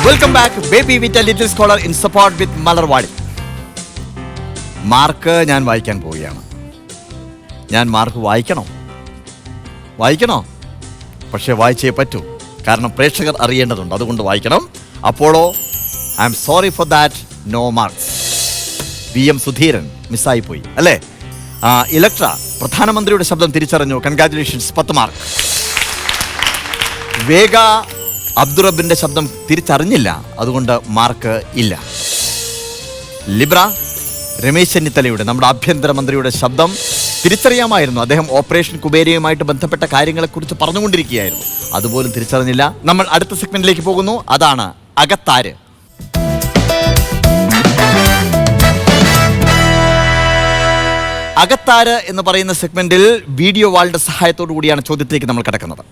Welcome back baby with a little scholar in support with Malarvadi. Mark ഞാൻ വായിക്കാൻ പോവുകയാണ്. ഞാൻ മാർക്ക് വായിക്കണോ? പക്ഷെ വായിച്ചേ പറ്റൂ, കാരണം പ്രേക്ഷകർ അറിയേണ്ടതുണ്ട്, അതുകൊണ്ട് വായിക്കണം. Apollo I am sorry for that, no marks. VM Sudheeran മിസ്സായിപ്പോയി അല്ലേ? ഇലക്ട്ര പ്രധാനമന്ത്രിയുടെ ശബ്ദം തിരിച്ചറിഞ്ഞു, കൺഗ്രാറ്റുലേഷൻസ്, 10 മാർക്ക്. വേഗ അബ്ദുറബിന്റെ ശബ്ദം തിരിച്ചറിഞ്ഞില്ല, അതുകൊണ്ട് മാർക്ക് ഇല്ല. ലിബ്ര രമേശ് ചെന്നിത്തലയുടെ, നമ്മുടെ ആഭ്യന്തരമന്ത്രിയുടെ ശബ്ദം തിരിച്ചറിയാമായിരുന്നു. അദ്ദേഹം ഓപ്പറേഷൻ കുബേരയുമായിട്ട് ബന്ധപ്പെട്ട കാര്യങ്ങളെക്കുറിച്ച് പറഞ്ഞുകൊണ്ടിരിക്കുകയായിരുന്നു, അതുപോലും തിരിച്ചറിഞ്ഞില്ല. നമ്മൾ അടുത്ത സെഗ്മെന്റിലേക്ക് പോകുന്നു, അതാണ് അകത്താര്. അകത്താര് എന്ന് പറയുന്ന സെഗ്മെന്റിൽ വീഡിയോ വാളിന്റെ സഹായത്തോടു കൂടിയാണ് ചോദ്യത്തിലേക്ക് നമ്മൾ കിടക്കുന്നത്.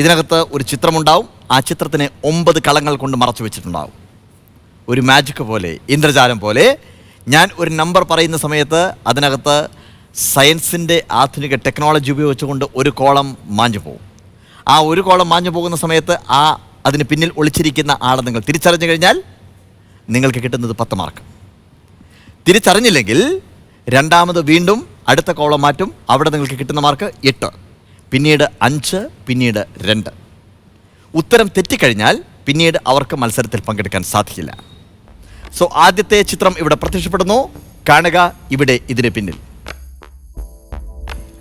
ഇതിനകത്ത് ഒരു ചിത്രമുണ്ടാവും, ആ ചിത്രത്തിനെ 9 കളങ്ങൾ കൊണ്ട് മറച്ചു വെച്ചിട്ടുണ്ടാവും. ഒരു മാജിക് പോലെ, ഇന്ദ്രജാലം പോലെ. ഞാൻ ഒരു നമ്പർ പറയുന്ന സമയത്ത് അതിനകത്ത് സയൻസിൻ്റെ ആധുനിക ടെക്നോളജി ഉപയോഗിച്ചുകൊണ്ട് ഒരു കോളം മാഞ്ഞു പോകും. ആ ഒരു കോളം മാഞ്ഞു പോകുന്ന സമയത്ത് അതിന് പിന്നിൽ ഒളിച്ചിരിക്കുന്ന ആളെ നിങ്ങൾ തിരിച്ചറിഞ്ഞു കഴിഞ്ഞാൽ നിങ്ങൾക്ക് കിട്ടുന്നത് 10 മാർക്ക്. തിരിച്ചറിഞ്ഞില്ലെങ്കിൽ രണ്ടാമത് വീണ്ടും അടുത്ത കോളം മാറ്റും, അവിടെ നിങ്ങൾക്ക് കിട്ടുന്ന മാർക്ക് 8, പിന്നീട് 5, പിന്നീട് 2. ഉത്തരം തെറ്റിക്കഴിഞ്ഞാൽ പിന്നീട് അവർക്ക് മത്സരത്തിൽ പങ്കെടുക്കാൻ സാധിക്കില്ല. സോ ആദ്യത്തെ ചിത്രം ഇവിടെ പ്രത്യക്ഷപ്പെടുന്നു, കാണുക. ഇവിടെ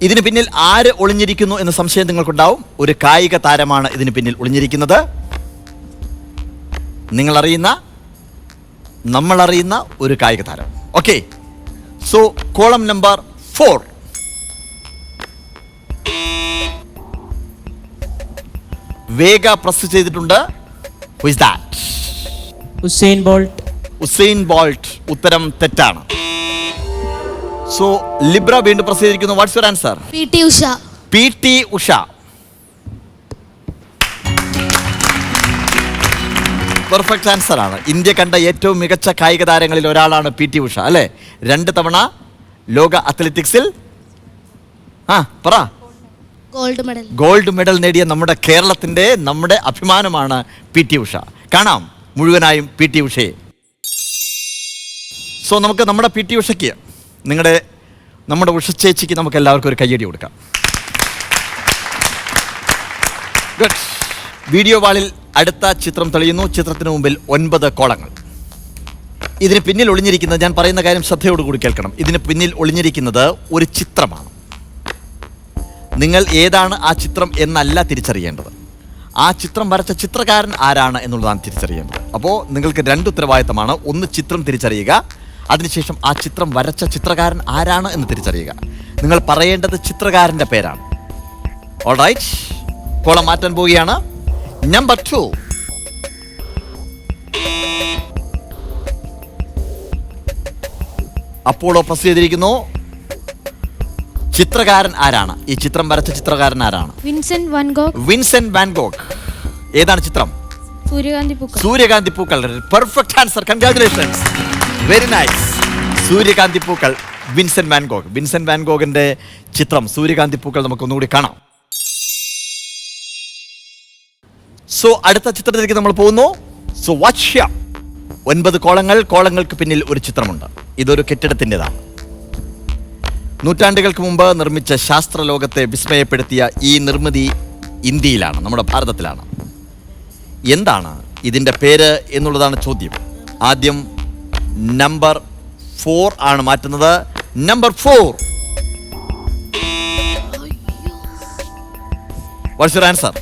ഇതിന് പിന്നിൽ ആര് ഒളിഞ്ഞിരിക്കുന്നു എന്ന സംശയം നിങ്ങൾക്കുണ്ടാവും. ഒരു കായിക താരമാണ് ഇതിന് പിന്നിൽ ഒളിഞ്ഞിരിക്കുന്നത്. നമ്മളറിയുന്ന ഒരു കായിക താരം. Okay, so column number 4. വേഗ പ്രസ് ചെയ്തിട്ടുണ്ട്. Who is that? Usain bolt. ഉത്തരം തെറ്റാണ്. സോ ലിബ്ര വീണ്ടും പ്രസ് ചെയ്തിരിക്കുന്നു. Watts your answer? PT Usha. Perfect answer ആണ്. ഇന്ത്യ കണ്ട ഏറ്റവും മികച്ച കായിക താരങ്ങളിൽ ഒരാളാണ് PT ഉഷ അല്ലേ? 2 തവണ ലോക അത്ലറ്റിക്സിൽ ഗോൾഡ് മെഡൽ നേടിയ നമ്മുടെ കേരളത്തിന്റെ, നമ്മുടെ അഭിമാനമാണ് PT ഉഷ. കാണാം മുഴുവനായും PT ഉഷയെ. സോ നമുക്ക് നമ്മുടെ PT ഉഷയ്ക്ക്, നമ്മുടെ ഉഷ ചേച്ചിക്ക് നമുക്ക് എല്ലാവർക്കും ഒരു കയ്യടി കൊടുക്കാം. ഗുഡ്. വീഡിയോ വാളിൽ അടുത്ത ചിത്രം തെളിയുന്നു. ചിത്രത്തിന് മുമ്പിൽ 9 കോളങ്ങൾ. ഇതിന് പിന്നിൽ ഒളിഞ്ഞിരിക്കുന്നത്, ഞാൻ പറയുന്ന കാര്യം ശ്രദ്ധയോടുകൂടി കേൾക്കണം, ഇതിന് പിന്നിൽ ഒളിഞ്ഞിരിക്കുന്നത് ഒരു ചിത്രമാണ്. നിങ്ങൾ ഏതാണ് ആ ചിത്രം എന്നല്ല തിരിച്ചറിയേണ്ടത്, ആ ചിത്രം വരച്ച ചിത്രകാരൻ ആരാണ് എന്നുള്ളതാണ് തിരിച്ചറിയേണ്ടത്. അപ്പോൾ നിങ്ങൾക്ക് 2 ഉത്തരവാദിത്തമാണ്. ഒന്ന്, ചിത്രം തിരിച്ചറിയുക, അതിനുശേഷം ആ ചിത്രം വരച്ച ചിത്രകാരൻ ആരാണ് എന്ന് തിരിച്ചറിയുക. നിങ്ങൾ പറയേണ്ടത് ചിത്രകാരൻ്റെ പേരാണ്. ഓൾറൈറ്റ്, കോളം മാറ്റാൻ പോവുകയാണ്. നമ്പർ 2. അപ്പോളോ പ്രസ് ചെയ്തിരിക്കുന്നു. ചിത്രകാരൻ ആരാണ്? ഈ ചിത്രം വരച്ച ചിത്രകാരൻ ആരാണ്? Vincent van Gogh. ഏതാണ് ചിത്രം? സൂര്യകാന്തി പൂക്കൾ. Perfect answer, congratulations, very nice. സൂര്യകാന്തി പൂക്കൾ, Vincent van Gogh. Vincent van ഗോഗിന്റെ ചിത്രം സൂര്യകാന്തി പൂക്കൾ നമുക്കൊന്നുകൂടി കാണാം. സോ അടുത്ത ചിത്രത്തിലേക്ക് നമ്മൾ പോകുന്നു. So watch. 9 കോളങ്ങൾക്ക് പിന്നിൽ ഒരു ചിത്രമുണ്ട്. ഇതൊരു കെട്ടിടത്തിൻ്റെതാണ്. നൂറ്റാണ്ടുകൾക്ക് മുമ്പ് നിർമ്മിച്ച ശാസ്ത്രലോകത്തെ വിസ്മയപ്പെടുത്തിയ ഈ നിർമ്മിതി ഇന്ത്യയിലാണ്, നമ്മുടെ ഭാരതത്തിലാണ്. എന്താണ് ഇതിൻ്റെ പേര് എന്നുള്ളതാണ് ചോദ്യം. ആദ്യം നമ്പർ 4 ആണ് മാറ്റുന്നത്. Number 4. Watts your answer?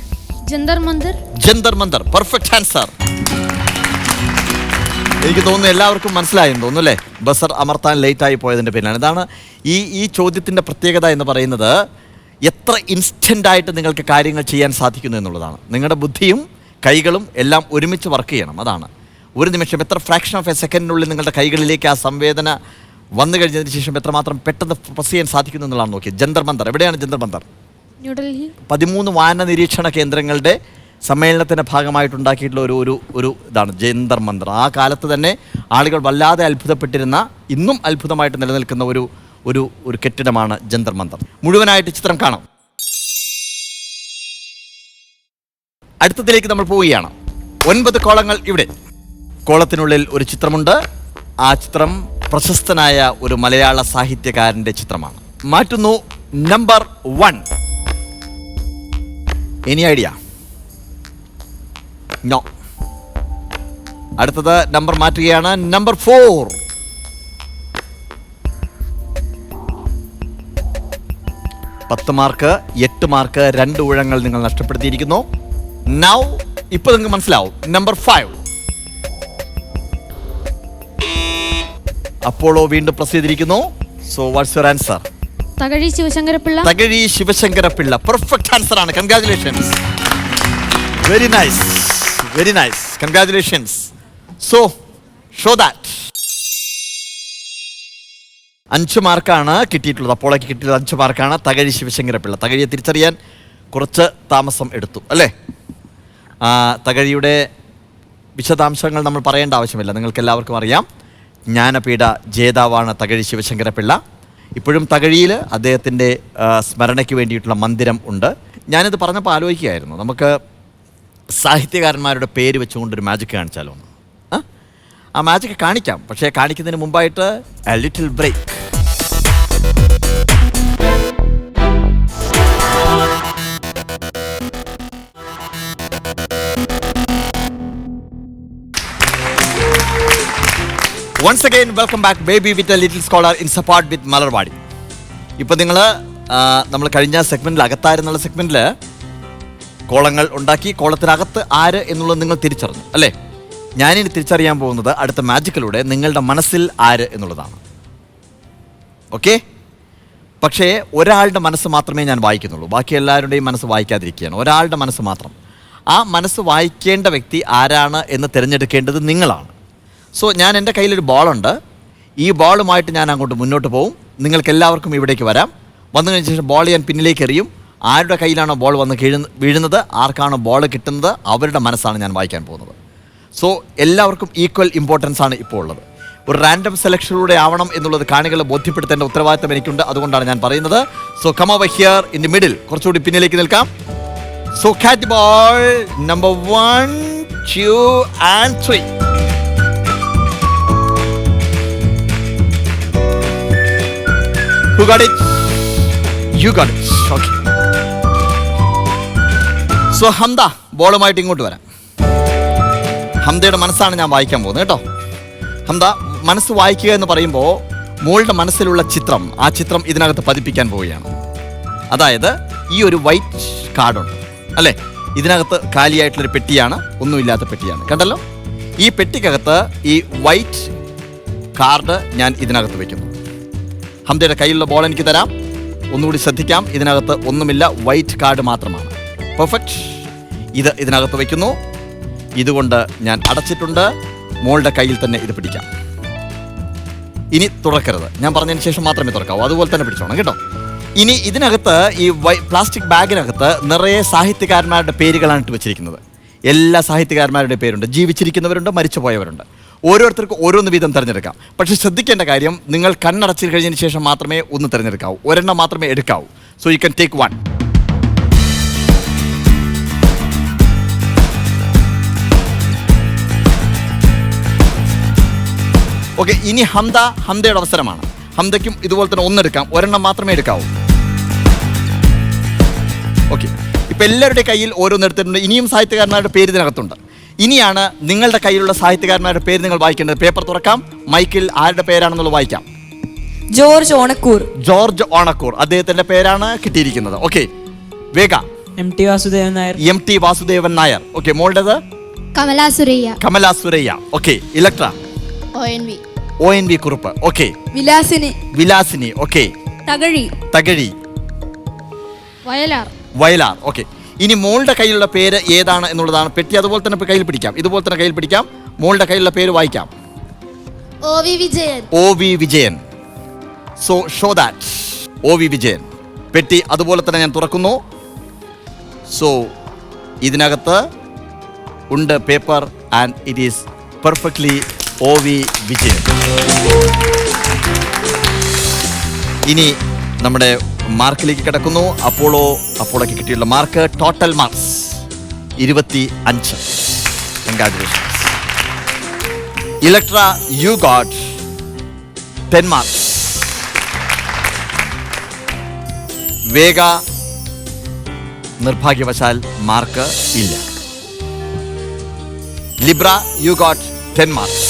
Jantar Mantar. Perfect answer. എനിക്ക് തോന്നുന്നു എല്ലാവർക്കും മനസ്സിലായെന്ന് തോന്നുന്നു അല്ലേ? ബസർ അമർത്താൻ ലേറ്റായി പോയതിൻ്റെ പേരിലാണ്. ഇതാണ് ഈ ചോദ്യത്തിൻ്റെ പ്രത്യേകത എന്ന് പറയുന്നത്, എത്ര ഇൻസ്റ്റൻ്റായിട്ട് നിങ്ങൾക്ക് കാര്യങ്ങൾ ചെയ്യാൻ സാധിക്കുന്നു എന്നുള്ളതാണ്. നിങ്ങളുടെ ബുദ്ധിയും കൈകളും എല്ലാം ഒരുമിച്ച് വർക്ക് ചെയ്യണം. അതാണ് ഒരു നിമിഷം, എത്ര ഫ്രാക്ഷൻ ഓഫ് എ സെക്കൻഡിനുള്ളിൽ നിങ്ങളുടെ കൈകളിലേക്ക് ആ സംവേദന വന്നു കഴിഞ്ഞതിന് ശേഷം എത്രമാത്രം പെട്ടെന്ന് പ്രസ് ചെയ്യാൻ സാധിക്കുന്നു എന്നുള്ളതാണ് നോക്കിയത്. ജന്തർ മന്ദർ. എവിടെയാണ് ജന്തർ മന്ദർ? ന്യൂഡൽഹി. 13 വാന നിരീക്ഷണ കേന്ദ്രങ്ങളുടെ സമ്മേളനത്തിൻ്റെ ഭാഗമായിട്ടുണ്ടാക്കിയിട്ടുള്ള ഒരു ഇതാണ് ജന്തർ മന്ദർ. ആ കാലത്ത് തന്നെ ആളുകൾ വല്ലാതെ അത്ഭുതപ്പെട്ടിരുന്ന, ഇന്നും അത്ഭുതമായിട്ട് നിലനിൽക്കുന്ന ഒരു കെട്ടിടമാണ് ജന്തർ മന്ദർ. മുഴുവനായിട്ട് ചിത്രം കാണാം. അടുത്തതിലേക്ക് നമ്മൾ പോവുകയാണ്. 9 കോളങ്ങൾ ഇവിടെ. കോളത്തിനുള്ളിൽ ഒരു ചിത്രമുണ്ട്. ആ ചിത്രം പ്രശസ്തനായ ഒരു മലയാള സാഹിത്യകാരന്റെ ചിത്രമാണ്. മാറ്റുന്നു നമ്പർ 1. Any idea? നോ. അടുത്തത് നമ്പർ മാറ്റുകയാണ്. നമ്പർ 4. പത്ത് മാർക്ക്, 8 മാർക്ക്, 2 ഊഴങ്ങൾ നിങ്ങൾ നഷ്ടപ്പെടുത്തിയിരിക്കുന്നു. നൗ ഇപ്പൊ നിങ്ങൾക്ക് മനസ്സിലാവും. നമ്പർ 5. അപ്പോളോ വീണ്ടും പ്രസ് ചെയ്തിരിക്കുന്നു. So what's your answer? Thakazhi Sivasankara Pillai. Thakazhi Sivasankara Pillai. Perfect answer ആണ്. Congratulations. Very nice, very nice. Congratulations. So show that. 5 മാർക്കാണ് കിട്ടിയിട്ടുള്ളത്. അപ്പോളേക്ക് കിട്ടിയിട്ടുള്ളത് 5 മാർക്കാണ്. തകഴി ശിവശങ്കരപിള്ള. തകഴിയെ തിരിച്ചറിയാൻ കുറച്ച് താമസം എടുത്തു അല്ലേ? തകഴിയുടെ വിശദാംശങ്ങൾ നമ്മൾ പറയേണ്ട ആവശ്യമില്ല, നിങ്ങൾക്ക് എല്ലാവർക്കും അറിയാം. ജ്ഞാനപീഠ ജേതാവാണ് തകഴി ശിവശങ്കരപിള്ള. ഇപ്പോഴും തകഴിയിൽ അദ്ദേഹത്തിൻ്റെ സ്മരണയ്ക്ക് വേണ്ടിയിട്ടുള്ള മന്ദിരം ഉണ്ട്. ഞാനിത് പറഞ്ഞപ്പോൾ ആലോചിക്കുകയായിരുന്നു, നമുക്ക് സാഹിത്യകാരന്മാരുടെ പേര് വെച്ചുകൊണ്ടൊരു മാജിക് കാണിച്ചാലോ എന്ന്. ആ മാജിക് കാണിക്കാം, പക്ഷേ കാണിക്കുന്നതിന് മുമ്പായിട്ട് a little break. Once again, welcome back, Baby with a Little Scholar in support with Malarwadi. ഇപ്പോൾ നമ്മൾ കഴിഞ്ഞ സെഗ്മെൻറ്റിൽ, അകത്തായിരുന്നുള്ള സെഗ്മെൻറ്റിൽ കോളങ്ങൾ ഉണ്ടാക്കി. കോളത്തിനകത്ത് ആര് എന്നുള്ളത് നിങ്ങൾ തിരിച്ചറിഞ്ഞു അല്ലേ? ഞാനിനി തിരിച്ചറിയാൻ പോകുന്നത് അടുത്ത മാജിക്കിലൂടെ നിങ്ങളുടെ മനസ്സിൽ ആര് എന്നുള്ളതാണ്. ഓക്കെ? പക്ഷേ ഒരാളുടെ മനസ്സ് മാത്രമേ ഞാൻ വായിക്കുന്നുള്ളൂ, ബാക്കി എല്ലാവരുടെയും മനസ്സ് വായിക്കാതിരിക്കുകയാണ്. ഒരാളുടെ മനസ്സ് മാത്രം. ആ മനസ്സ് വായിക്കേണ്ട വ്യക്തി ആരാണ് എന്ന് തിരഞ്ഞെടുക്കേണ്ടത് നിങ്ങളാണ്. സോ ഞാൻ എൻ്റെ കയ്യിലൊരു ബോളുണ്ട്. ഈ ബോളുമായിട്ട് ഞാൻ അങ്ങോട്ട് മുന്നോട്ട് പോകും. നിങ്ങൾക്ക് എല്ലാവർക്കും ഇവിടേക്ക് വരാം. വന്നു കഴിഞ്ഞ ശേഷം ബോൾ ഞാൻ പിന്നിലേക്ക് എറിയും. ആരുടെ കയ്യിലാണോ ബോൾ വന്ന് വീഴുന്നത്, ആർക്കാണോ ബോൾ കിട്ടുന്നത്, അവരുടെ മനസ്സാണ് ഞാൻ വായിക്കാൻ പോകുന്നത്. സോ എല്ലാവർക്കും ഈക്വൽ ഇമ്പോർട്ടൻസ് ആണ് ഇപ്പോൾ ഉള്ളത്. ഒരു റാൻഡം സെലക്ഷനിലൂടെ ആവണം എന്നുള്ളത് കാണികളെ ബോധ്യപ്പെടുത്തേണ്ട ഉത്തരവാദിത്തം എനിക്കുണ്ട്. അതുകൊണ്ടാണ് ഞാൻ പറയുന്നത്. So come over here in the middle. കുറച്ചുകൂടി പിന്നിലേക്ക് നിൽക്കാം. So catch ball number 1, 2 and 3. Who got it? You got it. Okay. So ഹംദ ബോളുമായിട്ട് ഇങ്ങോട്ട് വരാം. ഹംദയുടെ മനസ്സാണ് ഞാൻ വായിക്കാൻ പോകുന്നത് കേട്ടോ. ഹംദ, മനസ്സ് വായിക്കുക എന്ന് പറയുമ്പോൾ മോളുടെ മനസ്സിലുള്ള ചിത്രം, ആ ചിത്രം ഇതിനകത്ത് പതിപ്പിക്കാൻ പോവുകയാണ്. അതായത് ഈ ഒരു വൈറ്റ് കാർഡുണ്ട് അല്ലേ? ഇതിനകത്ത് കാലിയായിട്ടുള്ളൊരു പെട്ടിയാണ്, ഒന്നുമില്ലാത്ത പെട്ടിയാണ്. കണ്ടല്ലോ? ഈ പെട്ടിക്കകത്ത് ഈ വൈറ്റ് കാർഡ് ഞാൻ ഇതിനകത്ത് വയ്ക്കുന്നു. ഹംദയുടെ കയ്യിലുള്ള ബോൾ എനിക്ക് തരാം. ഒന്നുകൂടി ശ്രദ്ധിക്കാം, ഇതിനകത്ത് ഒന്നുമില്ല, വൈറ്റ് കാർഡ് മാത്രമാണ്. പെർഫെക്റ്റ്. ഇത് ഇതിനകത്ത് വയ്ക്കുന്നു. ഇതുകൊണ്ട് ഞാൻ അടച്ചിട്ടുണ്ട്. മോളുടെ കയ്യിൽ തന്നെ ഇത് പിടിക്കാം. ഇനി തുറക്കരുത്, ഞാൻ പറഞ്ഞതിന് ശേഷം മാത്രമേ തുറക്കാവൂ. അതുപോലെ തന്നെ പിടിച്ചോണം കേട്ടോ. ഇനി ഇതിനകത്ത് ഈ പ്ലാസ്റ്റിക് ബാഗിനകത്ത് നിറയെ സാഹിത്യകാരന്മാരുടെ പേരുകളാണ് ഇട്ട് വെച്ചിരിക്കുന്നത്. എല്ലാ സാഹിത്യകാരന്മാരുടെ പേരുണ്ട്. ജീവിച്ചിരിക്കുന്നവരുണ്ട്, മരിച്ചുപോയവരുണ്ട്. ഓരോരുത്തർക്കും ഓരോന്ന് വീതം തിരഞ്ഞെടുക്കാം. പക്ഷെ ശ്രദ്ധിക്കേണ്ട കാര്യം, നിങ്ങൾ കണ്ണടച്ചു കഴിഞ്ഞതിന് ശേഷം മാത്രമേ ഒന്ന് തിരഞ്ഞെടുക്കാവൂ. ഒരെണ്ണം മാത്രമേ എടുക്കാവൂ. So you can take 1. Okay, ഇനി ഹംദയുടെ അവസരമാണ്. ഹംദയ്ക്കും ഇതുപോലെ തന്നെ ഒന്നെടുക്കാം. ഒരെണ്ണം മാത്രമേ എടുക്കാവൂ. ഓക്കെ, ഇപ്പം എല്ലാവരുടെ കയ്യിൽ ഓരോന്നെടുത്തിട്ടുണ്ട്. ഇനിയും സാഹിത്യകാരന്മാരുടെ പേര് ഇതിനകത്തുണ്ട്. ഇനിയാണ് നിങ്ങളുടെ കയ്യിലുള്ള സാഹിത്യകാരന്മാരുടെ പേര് നിങ്ങൾ വായിക്കേണ്ടത്. പേപ്പർ തുറക്കാം. മൈക്കിൽ ആരുടെ പേരാണെന്നുള്ളത് വായിക്കാം. ജോർജ് ഓണക്കൂർ. ജോർജ് ഓണക്കൂർ, അദ്ദേഹത്തിന്റെ പേരാണ് കിട്ടിയിരിക്കുന്നത്. Okay, Vega. MT Vasudevan Nair. MT Vasudevan Nair. Okay, മോളുടേത് Kamala Suraiyya. Okay, Electra. ONV Kurup. Okay, Vilasini. Okay, Thakazhi. Vayalar. Okay, ഇനി മോളുടെ കയ്യിലുള്ള പേര് ഏതാണ് എന്നുള്ളതാണ് പെട്ടി. അതുപോലെ തന്നെ കയ്യിൽ പിടിക്കാം. ഇതുപോലെ തന്നെ കയ്യിൽ പിടിക്കാം. മോളുടെ കയ്യിലുള്ള പേര് വായിക്കാം. OV Vijayan. So show that. OV Vijayan. പെട്ടി അതുപോലെ തന്നെ ഞാൻ തുറക്കുന്നു. സോ ഇതിനകത്ത് ഉണ്ട് paper and it is perfectly OV Vijayan. ഇനി നമ്മുടെ മാർക്കിലേക്ക് കിടക്കുന്നു. അപ്പോളോയ്ക്ക് കിട്ടിയുള്ള mark, total marks 25. Congratulations. Electra, you got 10 marks. വേഗ നിർഭാഗ്യവശാൽ മാർക്ക് ഇല്ല. Libra, you got 10 marks.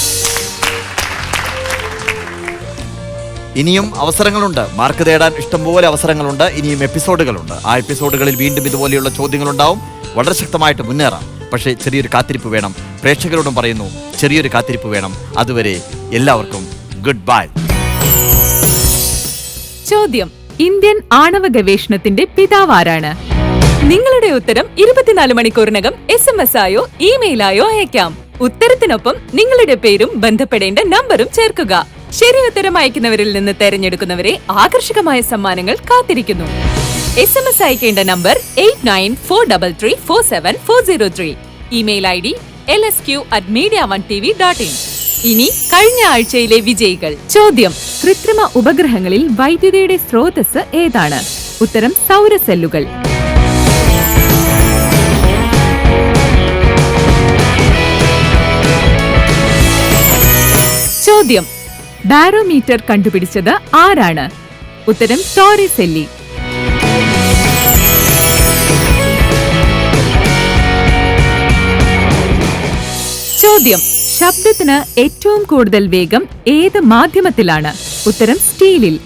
ഇനിയും അവസരങ്ങളുണ്ട്, മാർക്ക് നേടാൻ ഇഷ്ടംപോലെ അവസരങ്ങളുണ്ട്. ഇനിയും എപ്പിസോഡുകളുണ്ട്. ആ എപ്പിസോഡുകളിൽ വീണ്ടും ഇതുപോലെയുള്ള ചോദ്യങ്ങളുണ്ടാവും. വളരെ ശക്തമായിട്ട് മുന്നേറാം. പക്ഷേ ചെറിയൊരു കാത്തിരിപ്പ് വേണം. പ്രേക്ഷകരോടും പറയുന്നു, ചെറിയൊരു കാത്തിരിപ്പ് വേണം. അതുവരെ എല്ലാവർക്കും ഗുഡ് ബൈ. ചോദ്യം: ഇന്ത്യൻ ആണവ ഗവേഷണത്തിന്റെ പിതാവ് ആരാണ്? നിങ്ങളുടെ ഉത്തരം 24 മണിക്കൂറിനകം SMS ആയോ ഇമെയിലായോ അയക്കാം. ഉത്തരത്തിനൊപ്പം നിങ്ങളുടെ പേരും ബന്ധപ്പെടേണ്ട നമ്പറും ചേർക്കുക. ശരി ഉത്തരം അയക്കുന്നവരിൽ നിന്ന് തെരഞ്ഞെടുക്കുന്നവരെ ആകർഷകമായ സമ്മാനങ്ങൾ കാത്തിരിക്കുന്നു. SMS അയക്കേണ്ട നമ്പർ 8943347403. Email ID lsq@mediaonetv.in. ഇനി കഴിഞ്ഞ ആഴ്ചയിലെ വിജയികൾ. ചോദ്യം: കൃത്രിമ ഉപഗ്രഹങ്ങളിൽ വൈദ്യുതിയുടെ സ്രോതസ് ഏതാണ്? ഉത്തരം സൗരസെല്ലുകൾ. ചോദ്യം: ബാരോമീറ്റർ കണ്ടുപിടിച്ചത് ആരാണ്? ഉത്തരം ടോറിസെല്ലി. ചോദ്യം: ശബ്ദത്തിന് ഏറ്റവും കൂടുതൽ വേഗം ഏത് മാധ്യമത്തിലാണ്? ഉത്തരം സ്റ്റീലിൽ.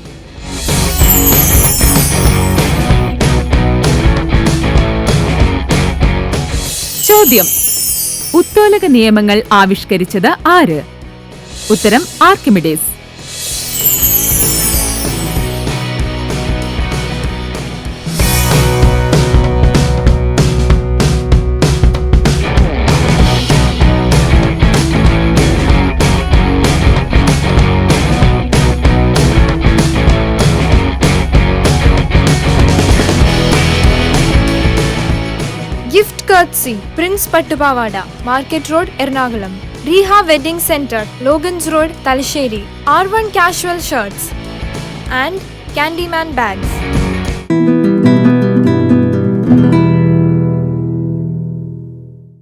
ചോദ്യം: ഉത്തോലക നിയമങ്ങൾ ആവിഷ്കരിച്ചത് ആര്? ഉത്തരം Archimedes. Gift courtesy Prince Pattupavada, Market Road, Ernakulam. Reha Wedding Center, Logans Road, Talasheri. R1 Casual Shirts and Candyman Bags.